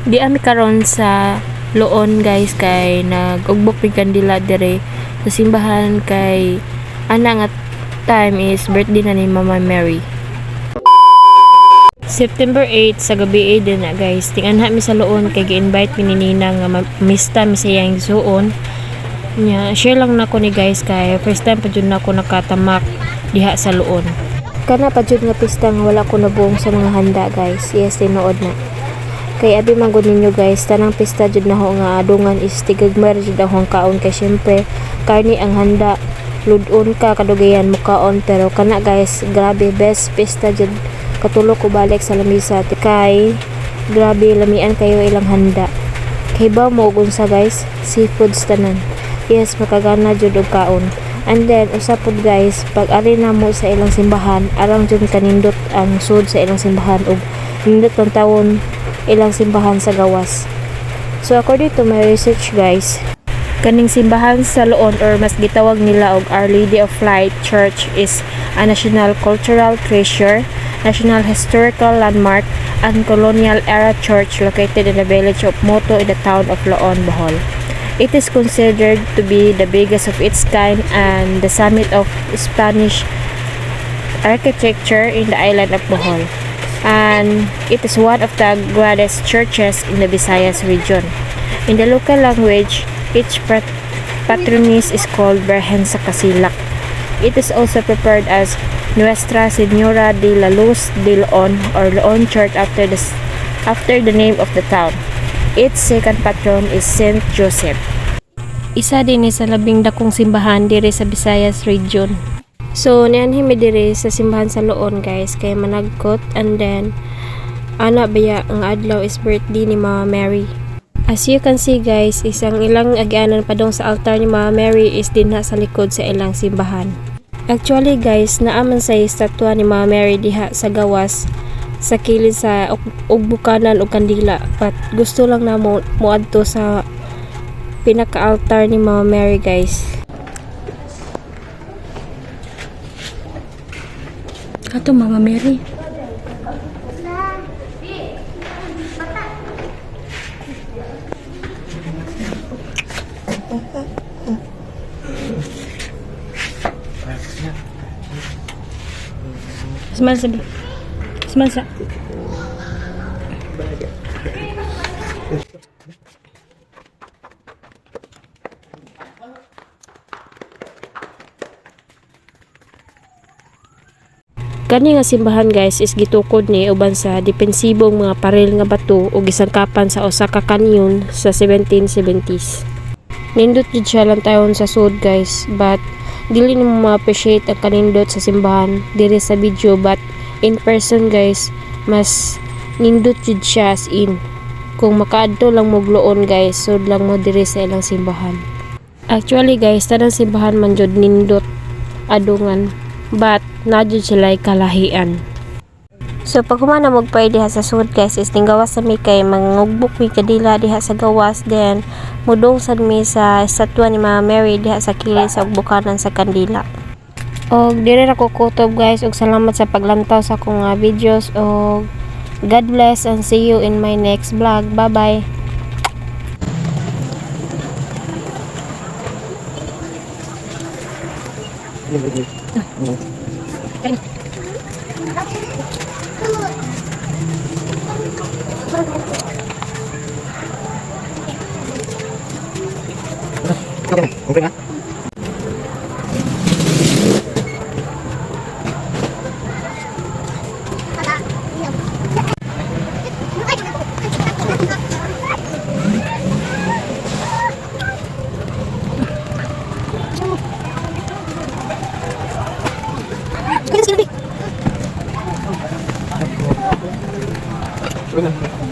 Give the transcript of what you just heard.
Di ami karon sa Loon guys kay nag-ugbok mi kandila dire sa simbahan kay ana nga time is birthday na ni Mama Mary. September 8 sa gabi din na guys. Tinganha mi sa Loon kay gi-invite mi ni Nina nga mista mi sa iyang suon. Nya share lang nako ni guys kay first time pa jud nako nakatamak diha sa Loon. Kana pa jud nga pista nga wala ko nabuong sa mga handa guys. Yes, tinuod na. Kay abi man gud ninyo guys, tanang pista jud na ho nga adungan is tigagmar jud ang kaon kay syempre karni ang handa. Ludon ka kadugayan mo kaon pero kana guys, grabe best pista jud katulo ko balik sa lamisa kay grabe lamian kayo ilang handa. Kay ba mo unsa guys, seafoods tanan. Yes, makagana jud og kaon. And then usapod guys, pag ari na mo sa ilang simbahan, arang jud kanindot ang sud sa ilang simbahan ug nindot ang tawon ilang simbahan sa gawas. So according to my research guys, kaning simbahan sa Loon or mas gitawag nila og Our Lady of Light Church is a national cultural treasure, national historical landmark, and colonial era church located in the village of Moto in the town of Loon, Bohol. It is considered to be the biggest of its kind and the summit of Spanish architecture in the island of Bohol. And it is one of the greatest churches in the Visayas region. In the local language, each patroness is called Virgen sa Casilak. It is also prepared as Nuestra Señora de la Luz de Loon or Loon Church after the name of the town. Its second patron is Saint Joseph. Isa din sa labing dakong simbahan diri sa Visayas region. So, nianhin mi diri sa simbahan sa Loon guys, kay managkot and then ana baya ang adlaw is birthday ni Mama Mary. As you can see guys, isang ilang agyanan padong sa altar ni Mama Mary is dinha sa likod sa ilang simbahan. Actually guys, naaman sa estatwa ni Mama Mary diha sa gawas sa kilid sa ugbukanan o kandila, but gusto lang na mo adto sa pinaka-altar ni Mama Mary guys. Ato Mama Mary. Smile sabi. Smile sa. Kani nga simbahan guys is gitukod ni uban sa depensibong mga parel nga bato ug gisangkapan sa usa ka kanyon sa 1770s. Nindot jud siya lang tayon sa sud guys, but dili nimo ma-appreciate ang kanindot sa simbahan diri sa video, but in person guys mas nindot jud siya as in. Kung makaadto lang mo Loon guys, sud lang mo diri sa ilang simbahan. Actually guys, tanang simbahan man jud nindot adungan, but nadyo sila kalahian. So pag humana magpay diha sa sud guys is tinggawas sa mi kay mangugbok mi kadila diha sa gawas, then mudong sad mi sa estatwa ni Mama Mary diha sa kilid sa ugbukanan sa kandila. Og dire ra ko kutob guys, og salamat sa paglantaw sa akong videos, og God bless and see you in my next vlog. Bye bye. Okay na? Kaya